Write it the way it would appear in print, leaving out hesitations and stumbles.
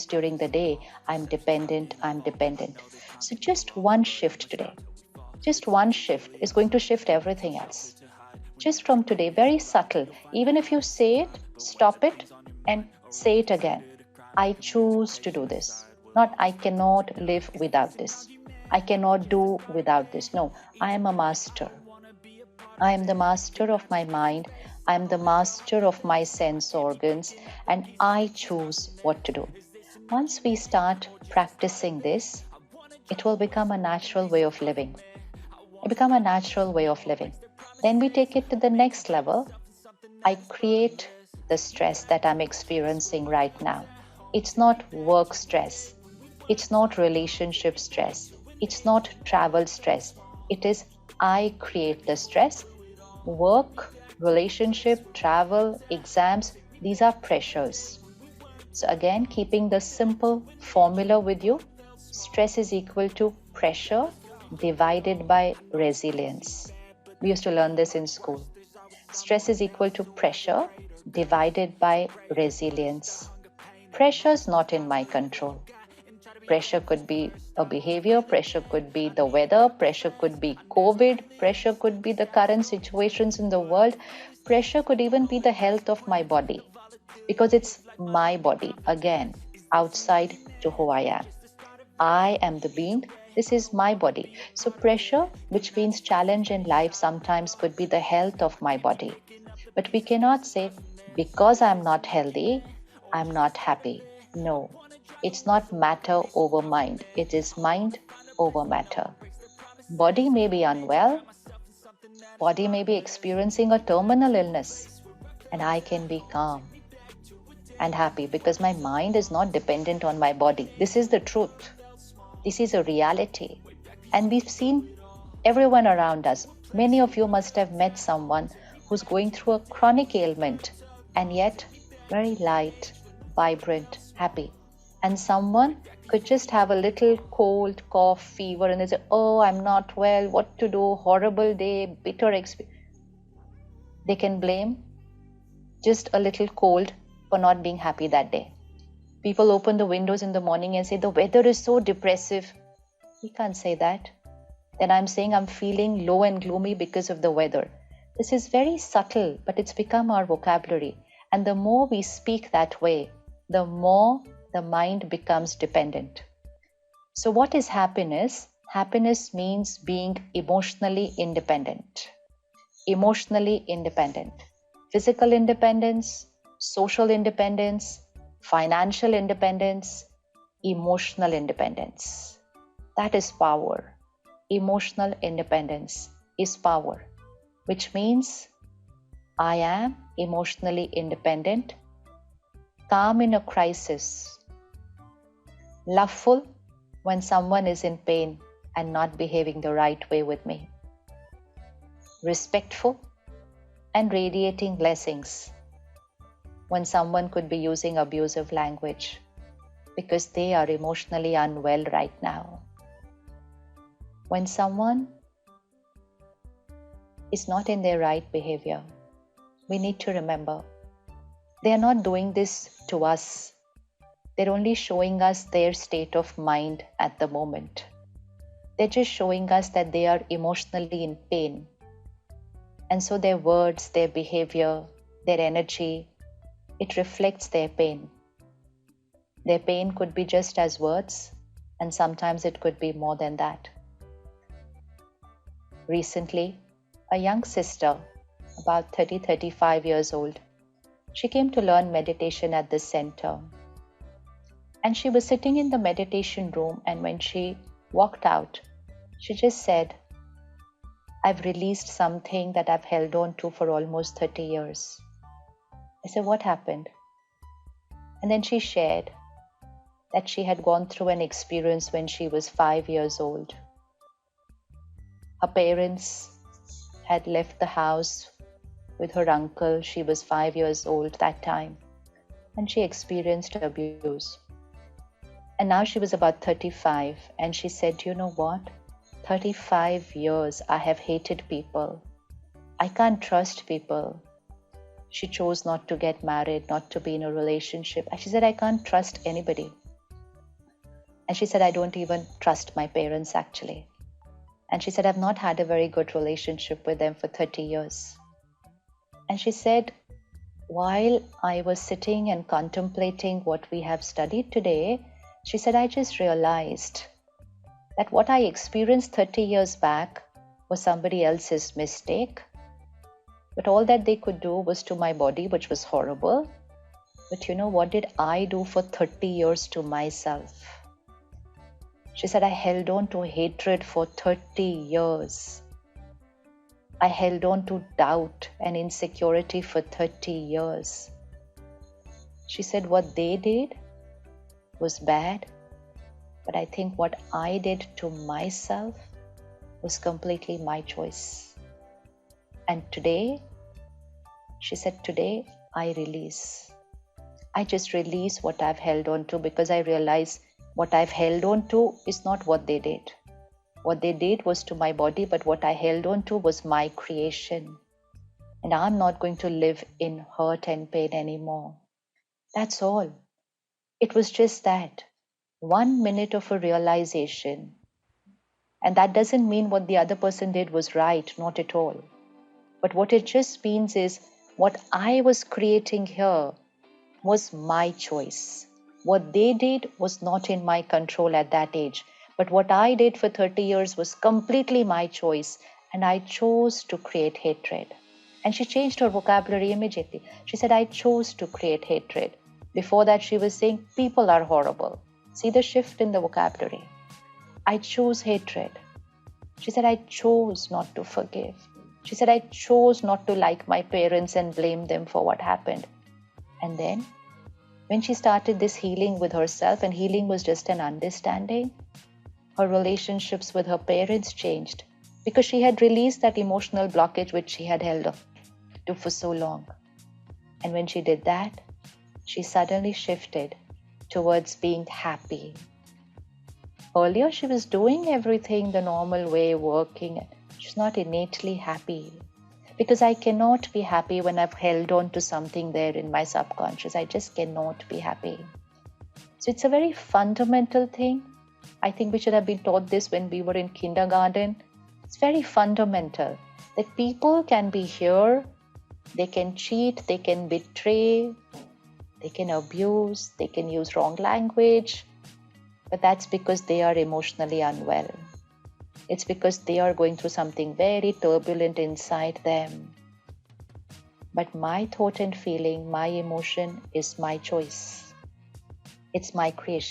times during the day, I'm dependent, I'm dependent. So just one shift today, just one shift is going to shift everything else. Just from today, very subtle. Even if you say it, stop it and say it again. I choose to do this. Not I cannot live without this. I cannot do without this. No, I am a master. I am the master of my mind. I am the master of my sense organs, and I choose what to do. Once we start practicing this, it will become a natural way of living. It become a natural way of living. Then we take it to the next level. I create the stress that I'm experiencing right now. It's not work stress. It's not relationship stress. It's not travel stress. It is I create the stress. Work, relationship, travel, exams, these are pressures. So again, keeping the simple formula with you, stress is equal to pressure divided by resilience. We used to learn this in school. Stress is equal to pressure divided by resilience. Pressure is not in my control. Pressure could be a behavior, pressure could be the weather, pressure could be COVID, pressure could be the current situations in the world, pressure could even be the health of my body, because it's my body, again, outside to who I am. I am the being, this is my body. So pressure, which means challenge in life, sometimes could be the health of my body. But we cannot say, because I'm not healthy, I'm not happy. No, it's not matter over mind. It is mind over matter. Body may be unwell. Body may be experiencing a terminal illness. And I can be calm and happy because my mind is not dependent on my body. This is the truth. This is a reality. And we've seen everyone around us. Many of you must have met someone who's going through a chronic ailment and yet very light, vibrant, happy. And someone could just have a little cold, cough, fever, and they say, oh, I'm not well, what to do, horrible day, bitter experience. They can blame just a little cold for not being happy that day. People open the windows in the morning and say, the weather is so depressive. We can't say that. Then I'm saying I'm feeling low and gloomy because of the weather. This is very subtle, but it's become our vocabulary. And the more we speak that way, the more the mind becomes dependent. So what is happiness? Happiness means being emotionally independent. Emotionally independent. Physical independence, social independence, financial independence, emotional independence. That is power. Emotional independence is power, which means I am emotionally independent, calm in a crisis, loveful when someone is in pain and not behaving the right way with me, respectful and radiating blessings when someone could be using abusive language because they are emotionally unwell right now. When someone is not in their right behavior, we need to remember they are not doing this to us. They're only showing us their state of mind at the moment. They're just showing us that they are emotionally in pain. And so their words, their behavior, their energy, it reflects their pain. Their pain could be just as words, and sometimes it could be more than that. Recently, a young sister, about 35 years old, she came to learn meditation at this center. And she was sitting in the meditation room, and when she walked out, she just said, I've released something that I've held on to for almost 30 years. I said, what happened? And then she shared that she had gone through an experience when she was 5 years old. Her parents had left the house with her uncle. She was 5 years old that time, and she experienced abuse. And now she was about 35, and she said, you know what? 35 years I have hated people. I can't trust people. She chose not to get married, not to be in a relationship. And she said, I can't trust anybody. And she said, I don't even trust my parents actually. And she said, I've not had a very good relationship with them for 30 years. And she said, while I was sitting and contemplating what we have studied today, she said, I just realized that what I experienced 30 years back was somebody else's mistake. But all that they could do was to my body, which was horrible. But you know, what did I do for 30 years to myself? She said, I held on to hatred for 30 years. I held on to doubt and insecurity for 30 years. She said, what they did was bad, but I think what I did to myself was completely my choice. And today, she said, today I release. I just release what I've held on to, because I realize what I've held on to is not what they did. What they did was to my body, but what I held on to was my creation. And I'm not going to live in hurt and pain anymore. That's all. It was just that. 1 minute of a realization. And that doesn't mean what the other person did was right, not at all. But what it just means is what I was creating here was my choice. What they did was not in my control at that age. But what I did for 30 years was completely my choice. And I chose to create hatred. And she changed her vocabulary immediately. She said, I chose to create hatred. Before that, she was saying, people are horrible. See the shift in the vocabulary. I chose hatred. She said, I chose not to forgive. She said, I chose not to like my parents and blame them for what happened. And then, when she started this healing with herself, and healing was just an understanding, her relationships with her parents changed because she had released that emotional blockage which she had held on to for so long. And when she did that, she suddenly shifted towards being happy. Earlier, she was doing everything the normal way, working. She's not innately happy. Because I cannot be happy when I've held on to something there in my subconscious. I just cannot be happy. So it's a very fundamental thing. I think we should have been taught this when we were in kindergarten. It's very fundamental that people can be here, they can cheat, they can betray, they can abuse, they can use wrong language, but that's because they are emotionally unwell. It's because they are going through something very turbulent inside them. But my thought and feeling, my emotion is my choice. It's my creation.